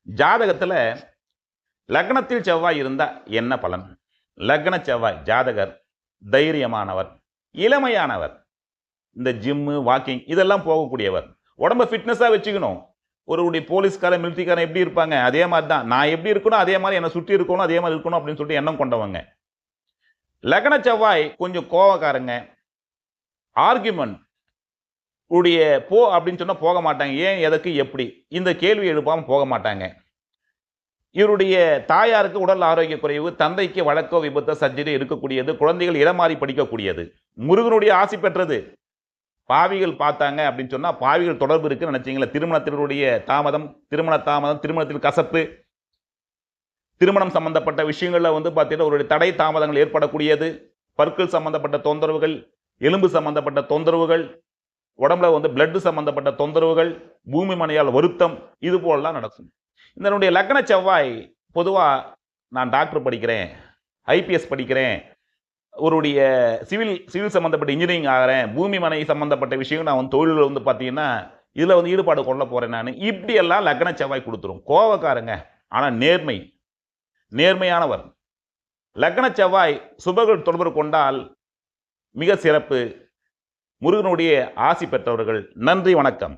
ஜாதகத்துல லக்னத்தில் செவ்வாய் இருந்தா என்ன பலன்? லக்ன செவ்வாய் ஜாதகர் தைரியமானவர், இளமையானவர், இந்த ஜிம்மு வாக்கிங் இதெல்லாம் போகக்கூடியவர், உடம்ப ஃபிட்னஸா வச்சுக்கணும். ஒருவருடைய போலீஸ்காரன் மிலிட்டரிக்காரன் எப்படி இருப்பாங்க அதே மாதிரி தான் நான் எப்படி இருக்கணும் அதே மாதிரி என்னை சுற்றி இருக்கணும் அதே மாதிரி இருக்கணும் அப்படின்னு சொல்லிட்டு எண்ணம் கொண்டவங்க. லக்ன செவ்வாய் கொஞ்சம் கோவக்காரங்க, ஆர்குமெண்ட் உடைய போ அப்படின்னு சொன்னா போக மாட்டாங்க. ஏன், எதற்கு, எப்படி இந்த கேள்வி எழுப்பாம போக மாட்டாங்க. இவருடைய தாயாருக்கு உடல் ஆரோக்கிய குறைவு, தந்தைக்கு வழக்கோ விபத்தோ சர்ஜரி இருக்கக்கூடியது, குழந்தைகள் இடமாறி படிக்கக்கூடியது, முருகனுடைய ஆசி பெற்றது. பாவிகள் பார்த்தாங்க அப்படின்னு சொன்னா பாவிகள் தொடர்பு இருக்குன்னு நினைச்சீங்களா? திருமணத்தினுடைய தாமதம், திருமணத்தில் கசப்பு, திருமணம் சம்பந்தப்பட்ட விஷயங்கள்ல பார்த்தீங்கன்னா ஒரு தடை தாமதங்கள் ஏற்படக்கூடியது, பற்கள் சம்பந்தப்பட்ட தொந்தரவுகள், எலும்பு சம்பந்தப்பட்ட தொந்தரவுகள், உடம்புல பிளட் சம்பந்தப்பட்ட தொந்தரவுகள், பூமி மனையால் வருத்தம், இது போலலாம் நடக்கும். இதனுடைய லக்ன செவ்வாய் பொதுவா நான் டாக்டர் படிக்கிறேன், ஐபிஎஸ் படிக்கிறேன், ஒருடைய சிவில் சம்பந்தப்பட்ட இன்ஜினியரிங் ஆகிறேன், பூமி மனை சம்பந்தப்பட்ட விஷயம் நான் தொழில் பார்த்தீங்கன்னா இதில் ஈடுபாடு கொள்ள போறேன் நான், இப்படியெல்லாம் லக்ன செவ்வாய் கொடுத்துரும். கோவக்காரங்க, ஆனால் நேர்மையானவர். லக்ன செவ்வாய் சுபர்கள் தொடர்பு கொண்டால் மிக சிறப்பு. முருகனுடைய ஆசி பெற்றவர்கள். நன்றி, வணக்கம்.